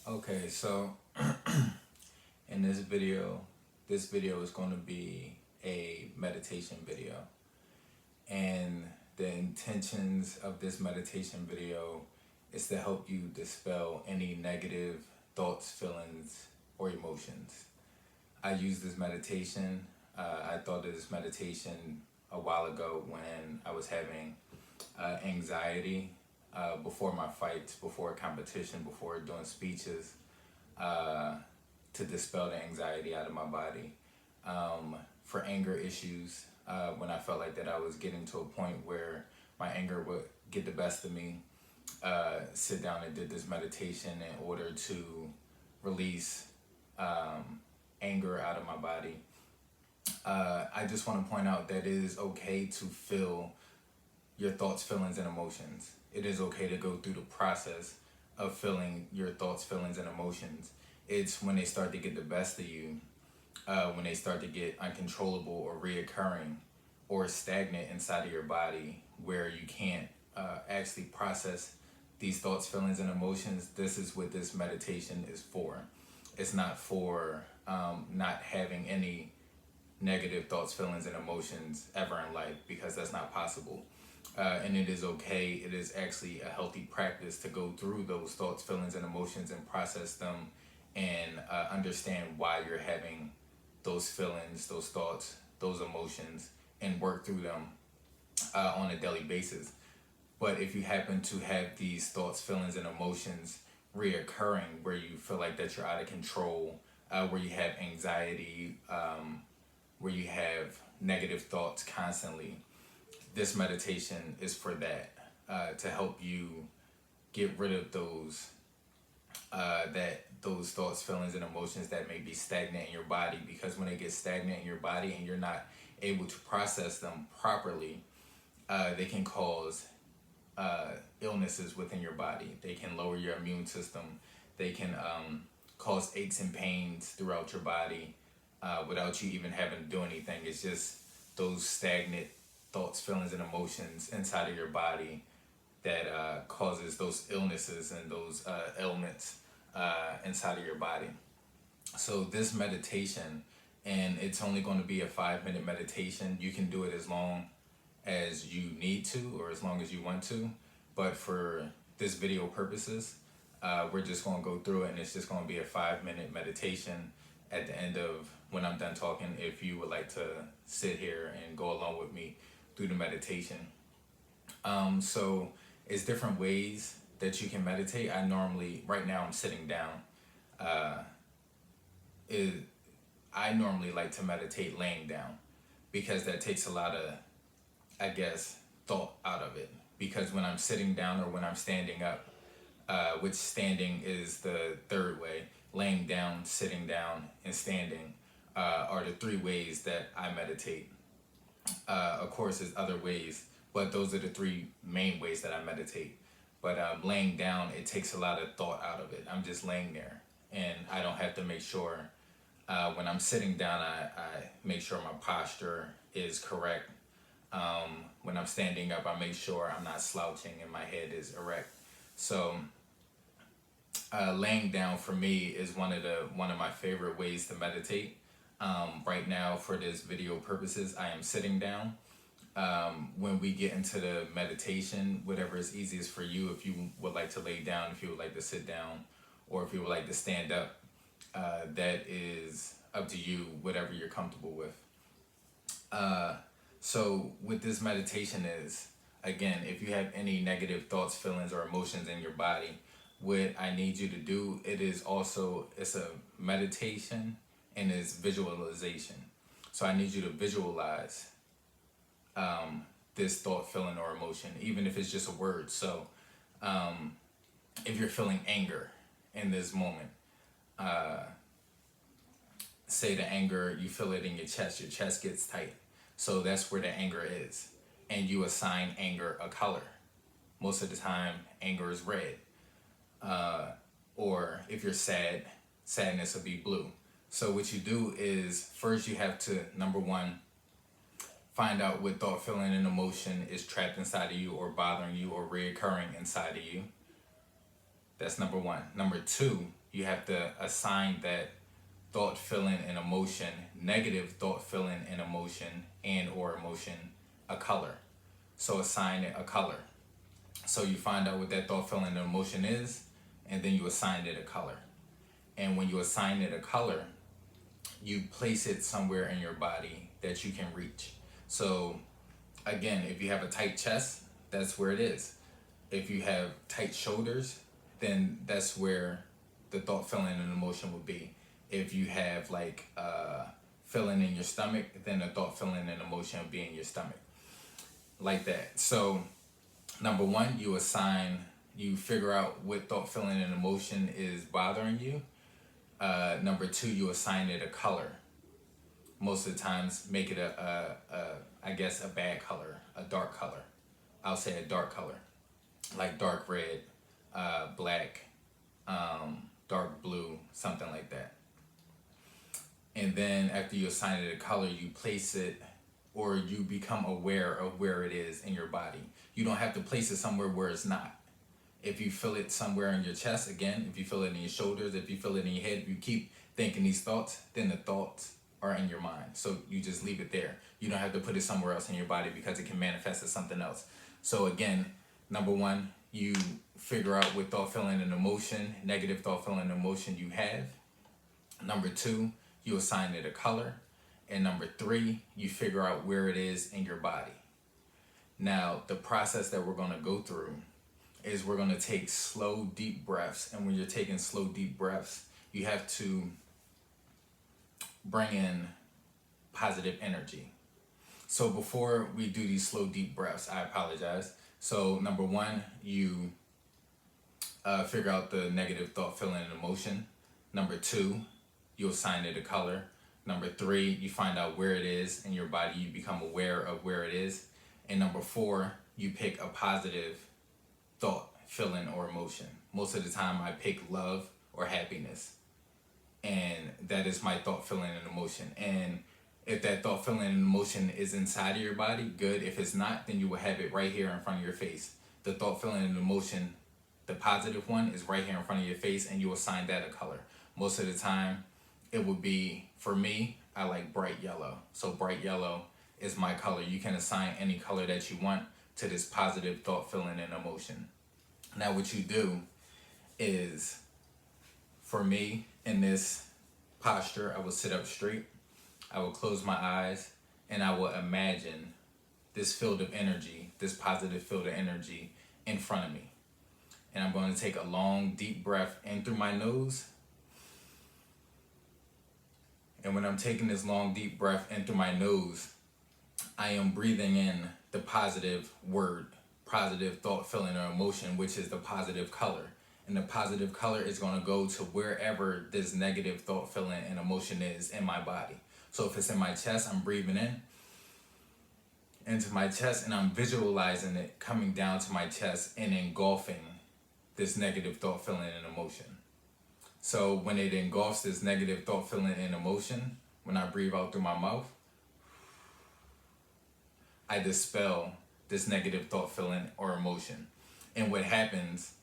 Okay, so in this video is going to be a meditation video. And the intentions of this meditation video is to help you dispel any negative thoughts, feelings, or emotions. I used this meditation. I thought of this meditation a while ago when I was having anxiety before my fights, before a competition, before doing speeches, uh, to dispel the anxiety out of my body. For anger issues, when I felt like that I was getting to a point where my anger would get the best of me, sit down and did this meditation in order to release anger out of my body. I just want to point out that it is okay to feel your thoughts, feelings, and emotions. It is okay to go through the process of feeling your thoughts, feelings, and emotions. It's when they start to get the best of you, when they start to get uncontrollable or reoccurring or stagnant inside of your body, where you can't actually process these thoughts, feelings, and emotions. This is what this meditation is for. It's not for not having any negative thoughts, feelings, and emotions ever in life, because that's not possible. And it is okay. It is actually a healthy practice to go through those thoughts, feelings, and emotions and process them and understand why you're having those feelings, those thoughts, those emotions, and work through them on a daily basis. But if you happen to have these thoughts, feelings, and emotions reoccurring, where you feel like that you're out of control, where you have anxiety, where you have negative thoughts constantly, this meditation is for that, to help you get rid of those thoughts, feelings, and emotions that may be stagnant in your body. Because when they get stagnant in your body and you're not able to process them properly, they can cause illnesses within your body. They can lower your immune system. They can cause aches and pains throughout your body without you even having to do anything. It's just those stagnant thoughts, feelings, and emotions inside of your body that causes those illnesses and those ailments inside of your body. So this meditation, and it's only going to be a 5-minute meditation. You can do it as long as you need to or as long as you want to. But for this video purposes, we're just going to go through it, and it's just going to be a 5-minute meditation at the end of when I'm done talking. If you would like to sit here and go along with me through the meditation. So it's different ways that you can meditate. Right now I'm sitting down. I normally like to meditate laying down, because that takes a lot of, I guess, thought out of it. Because when I'm sitting down or when I'm standing up, which standing is the third way, laying down, sitting down, and standing are the three ways that I meditate. Of course, there's other ways, but those are the three main ways that I meditate. But laying down, it takes a lot of thought out of it. I'm just laying there, and I don't have to make sure. When I'm sitting down, I make sure my posture is correct. When I'm standing up, I make sure I'm not slouching and my head is erect. So laying down for me is one of my favorite ways to meditate. Right now, for this video purposes, I am sitting down. When we get into the meditation, whatever is easiest for you, if you would like to lay down, if you would like to sit down, or if you would like to stand up, that is up to you, whatever you're comfortable with. So what this meditation is, again, if you have any negative thoughts, feelings, or emotions in your body, what I need you to do, it's a meditation and it's visualization. So I need you to visualize this thought, feeling, or emotion, even if it's just a word. So if you're feeling anger in this moment, say the anger, you feel it in your chest gets tight. So that's where the anger is. And you assign anger a color. Most of the time, anger is red. Or if you're sad, sadness will be blue. So what you do is, first you have to, number one, find out what thought, feeling, and emotion is trapped inside of you or bothering you or reoccurring inside of you. That's number one. Number two, you have to assign that thought, feeling, and emotion, negative thought, feeling, and emotion, and or emotion, a color. So assign it a color. So you find out what that thought, feeling, and emotion is, and then you assign it a color. And when you assign it a color, you place it somewhere in your body that you can reach. So again, if you have a tight chest, that's where it is. If you have tight shoulders, then that's where the thought, feeling, and emotion would be. If you have like feeling in your stomach, then the thought, feeling, and emotion would be in your stomach. Like that. So number one, you figure out what thought, feeling, and emotion is bothering you. Number two, you assign it a color. Most of the times, make it I guess a bad color, a dark color. I'll say a dark color, like dark red, black, dark blue, something like that. And then after you assign it a color, you place it, or you become aware of where it is in your body. You don't have to place it somewhere where it's not. If you feel it somewhere in your chest, again, if you feel it in your shoulders, if you feel it in your head, if you keep thinking these thoughts, then the thoughts are in your mind. So you just leave it there. You don't have to put it somewhere else in your body because it can manifest as something else. So again, number one, you figure out what thought, feeling, and emotion, negative thought, feeling, and emotion you have. Number two, you assign it a color. And number three, you figure out where it is in your body. Now, the process that we're going to go through is we're going to take slow, deep breaths. And when you're taking slow, deep breaths, you have to bring in positive energy. So before we do these slow, deep breaths, I apologize. So number one, you figure out the negative thought, feeling, and emotion. Number two, you assign it a color. Number three, you find out where it is in your body. You become aware of where it is. And number four, you pick a positive thought, feeling, or emotion. Most of the time I pick love or happiness. And that is my thought, feeling, and emotion. And if that thought, feeling, and emotion is inside of your body, good. If it's not, then you will have it right here in front of your face. The thought, feeling, and emotion, the positive one, is right here in front of your face, and you assign that a color. Most of the time, it would be, for me, I like bright yellow. So bright yellow is my color. You can assign any color that you want to this positive thought, feeling, and emotion. Now what you do is, for me, in this posture, I will sit up straight, I will close my eyes, and I will imagine this field of energy, this positive field of energy in front of me. And I'm going to take a long, deep breath in through my nose. And when I'm taking this long, deep breath in through my nose, I am breathing in the positive word, positive thought, feeling, or emotion, which is the positive color. And the positive color is going to go to wherever this negative thought, feeling, and emotion is in my body. So if it's in my chest, I'm breathing in into my chest, and I'm visualizing it coming down to my chest and engulfing this negative thought, feeling, and emotion. So when it engulfs this negative thought, feeling, and emotion, when I breathe out through my mouth, I dispel this negative thought, feeling, or emotion. And what happens,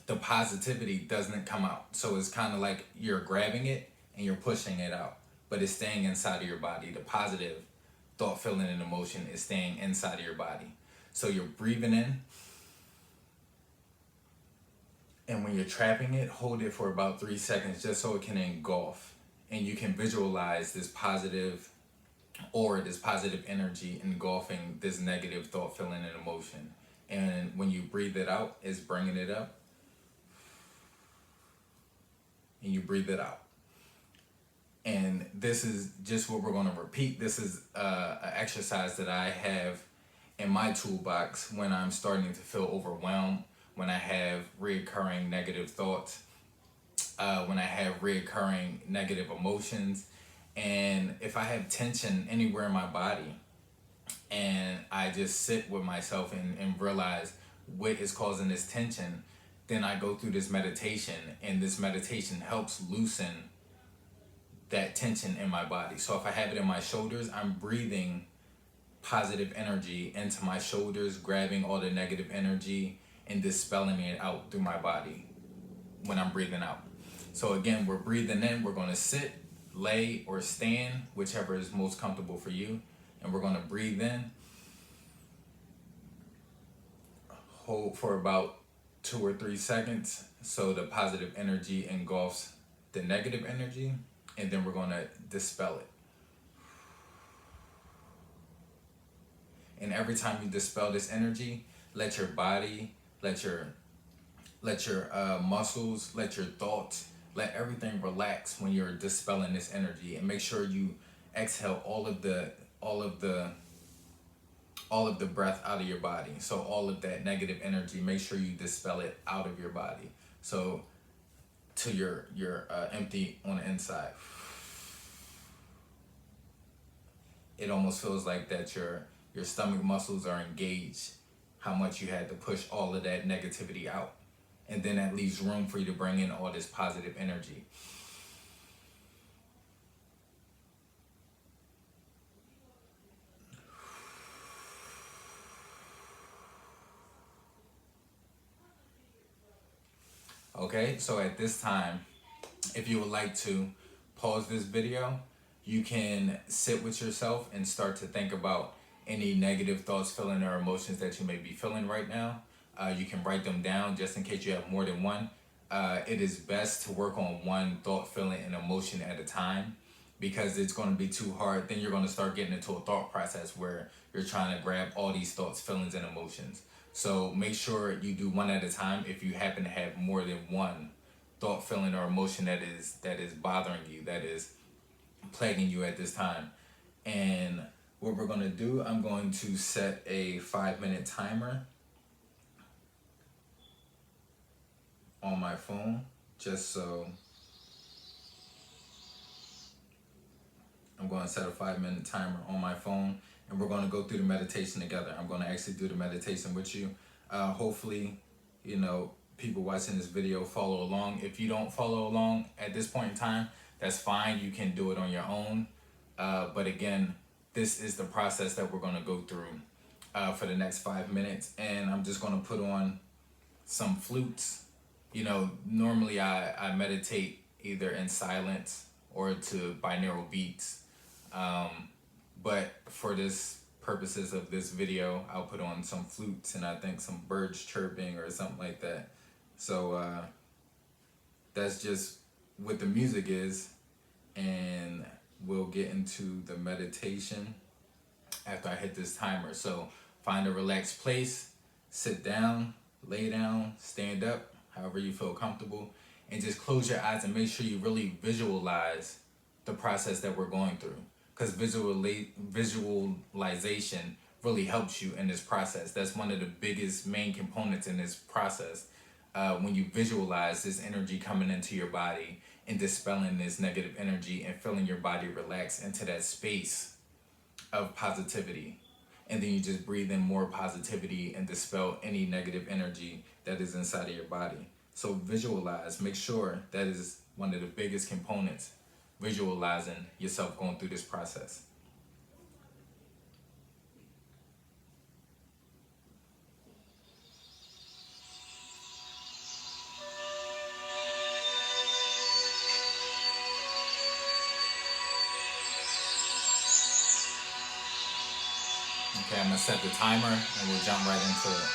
the positivity doesn't come out. So it's kind of like you're grabbing it and you're pushing it out, but it's staying inside of your body. The positive thought, feeling, and emotion is staying inside of your body. So you're breathing in, and when you're trapping it, hold it for about 3 seconds just so it can engulf. And you can visualize this positive or this positive energy engulfing this negative thought, feeling, and emotion. And when you breathe it out, it's bringing it up. And you breathe it out. And this is just what we're going to repeat. This is an exercise that I have in my toolbox when I'm starting to feel overwhelmed, when I have reoccurring negative thoughts, when I have reoccurring negative emotions, and if I have tension anywhere in my body, and I just sit with myself and realize what is causing this tension, then I go through this meditation, and this meditation helps loosen that tension in my body. So if I have it in my shoulders, I'm breathing positive energy into my shoulders, grabbing all the negative energy and dispelling it out through my body when I'm breathing out. So again, we're breathing in. We're going to sit, lay, or stand, whichever is most comfortable for you. And we're going to breathe in, hold for about 2 or 3 seconds so the positive energy engulfs the negative energy, and then we're going to dispel it. And every time you dispel this energy, let your body, let your muscles, let your thoughts, let everything relax when you're dispelling this energy, and make sure you exhale all of the breath out of your body. So all of that negative energy, make sure you dispel it out of your body. So till you're empty on the inside. It almost feels like that your stomach muscles are engaged, how much you had to push all of that negativity out. And then that leaves room for you to bring in all this positive energy. Okay, so at this time, if you would like to pause this video, you can sit with yourself and start to think about any negative thoughts, feeling, or emotions that you may be feeling right now. You can write them down just in case you have more than one. It is best to work on one thought, feeling, and emotion at a time, because it's going to be too hard. Then you're going to start getting into a thought process where you're trying to grab all these thoughts, feelings, and emotions. So make sure you do one at a time if you happen to have more than one thought, feeling, or emotion that is bothering you, that is plaguing you at this time. And what we're going to do, I'm going to set a 5-minute timer on my phone, just so I'm going to set a 5-minute timer on my phone, and we're going to go through the meditation together. I'm going to actually do the meditation with you. Hopefully, people watching this video follow along. If you don't follow along at this point in time, that's fine. You can do it on your own. But again, this is the process that we're going to go through for the next 5 minutes. And I'm just going to put on some flutes. Normally I meditate either in silence or to binaural beats. But for this purposes of this video, I'll put on some flutes and I think some birds chirping or something like that. So that's just what the music is, and we'll get into the meditation after I hit this timer. So find a relaxed place, sit down, lay down, stand up, however you feel comfortable, and just close your eyes and make sure you really visualize the process that we're going through, because visualization really helps you in this process. That's one of the biggest main components in this process. When you visualize this energy coming into your body and dispelling this negative energy and feeling your body relax into that space of positivity. And then you just breathe in more positivity and dispel any negative energy that is inside of your body. So visualize, make sure that is one of the biggest components, visualizing yourself going through this process. Okay, I'm gonna set the timer and we'll jump right into it.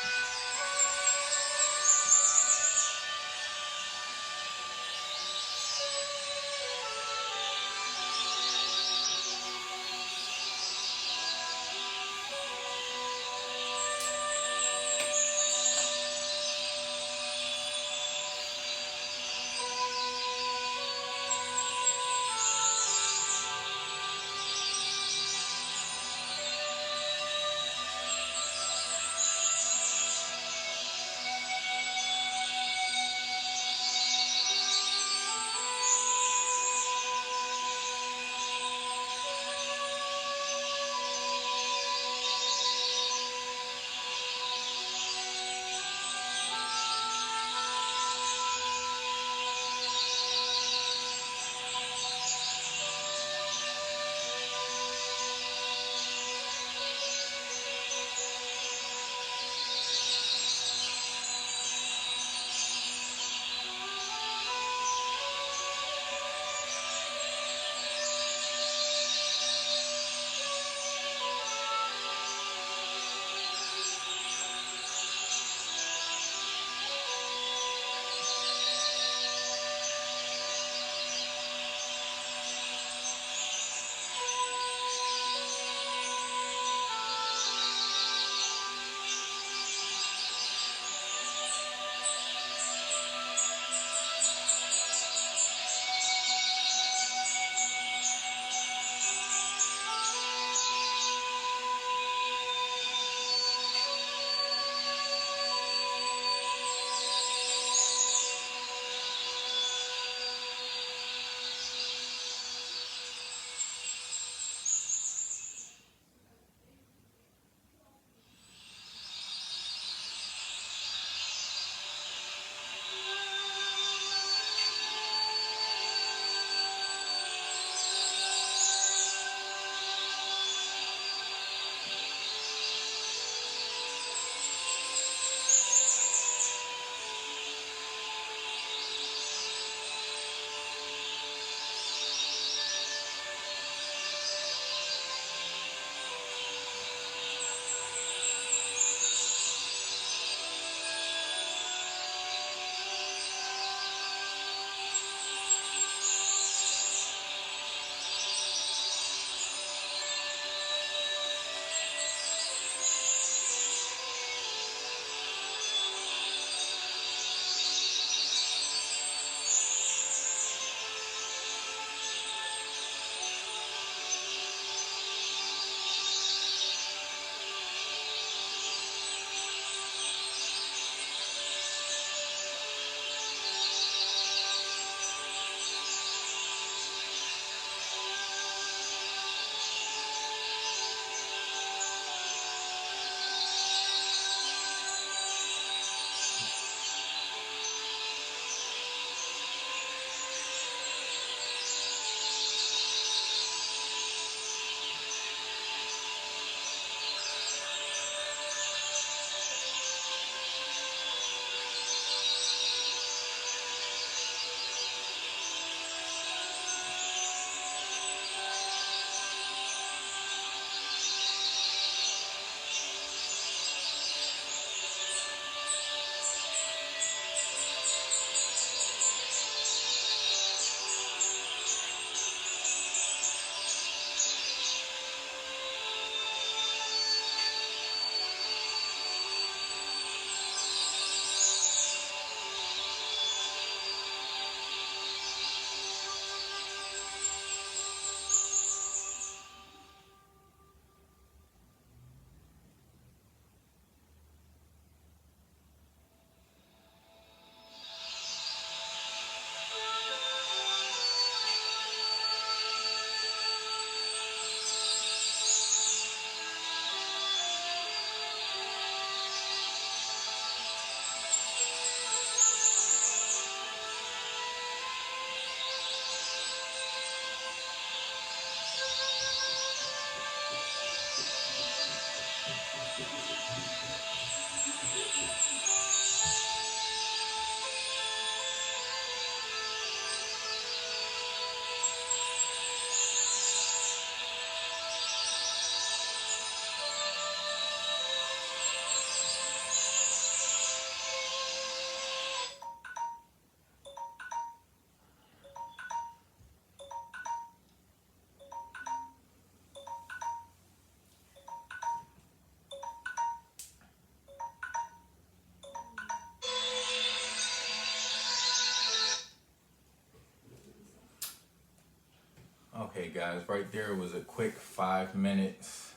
Okay, guys, right there was a quick 5 minutes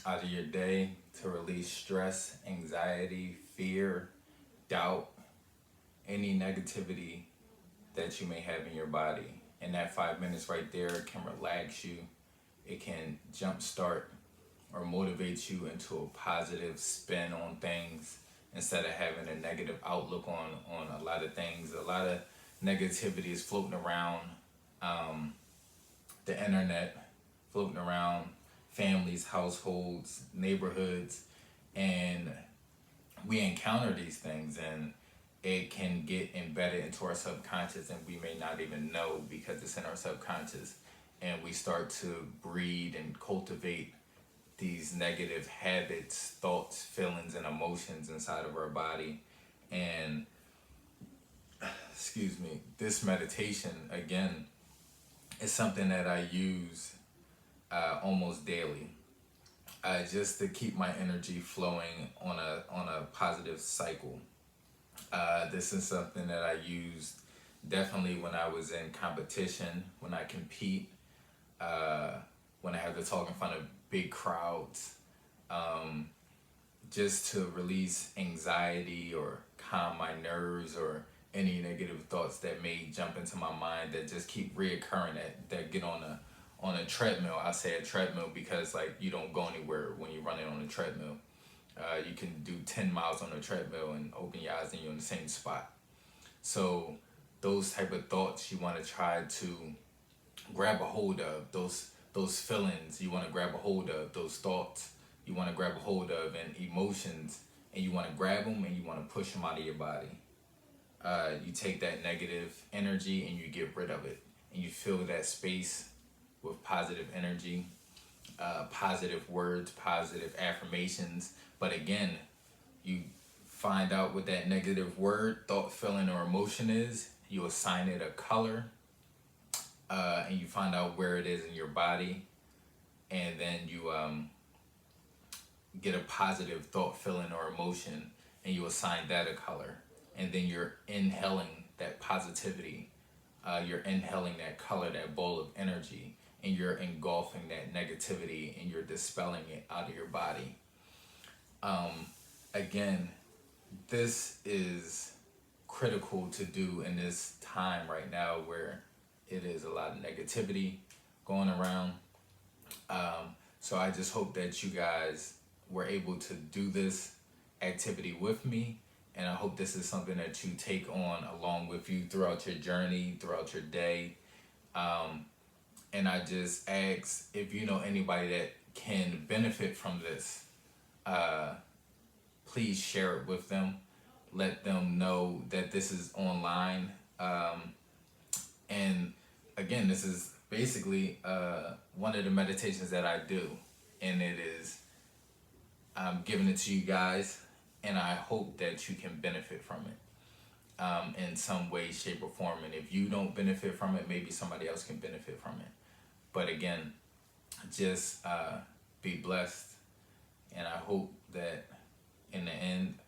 out of your day to release stress, anxiety, fear, doubt, any negativity that you may have in your body. And that 5 minutes right there can relax you. It can jumpstart or motivate you into a positive spin on things instead of having a negative outlook on a lot of things. A lot of negativity is floating around the internet, floating around families, households, neighborhoods, and we encounter these things, and it can get embedded into our subconscious, and we may not even know because it's in our subconscious, and we start to breed and cultivate these negative habits, thoughts, feelings, and emotions inside of our body. And excuse me, this meditation again is something that I use almost daily, just to keep my energy flowing on a positive cycle. This is something that I used definitely when I was in competition, when I compete, when I have to talk in front of big crowds, just to release anxiety or calm my nerves or any negative thoughts that may jump into my mind that just keep reoccurring, that get on a treadmill. I say a treadmill because like you don't go anywhere when you're running on a treadmill. You can do 10 miles on a treadmill and open your eyes and you're in the same spot. So those type of thoughts you want to try to grab a hold of, those feelings you want to grab a hold of, those thoughts you want to grab a hold of, and emotions, and you want to grab them and you want to push them out of your body. You take that negative energy and you get rid of it, and you fill that space with positive energy, positive words, positive affirmations. But again, you find out what that negative word, thought, feeling, or emotion is. You assign it a color, and you find out where it is in your body, and then you get a positive thought, feeling, or emotion, and you assign that a color, and then you're inhaling that positivity, you're inhaling that color, that bowl of energy, and you're engulfing that negativity and you're dispelling it out of your body. Again, this is critical to do in this time right now where it is a lot of negativity going around. So I just hope that you guys were able to do this activity with me, and I hope this is something that you take on along with you throughout your journey, throughout your day. And I just ask, if you know anybody that can benefit from this, please share it with them. Let them know that this is online. And again, this is basically one of the meditations that I do, and it is I'm giving it to you guys, and I hope that you can benefit from it in some way, shape, or form. And if you don't benefit from it, maybe somebody else can benefit from it. But again, just be blessed, and I hope that in the end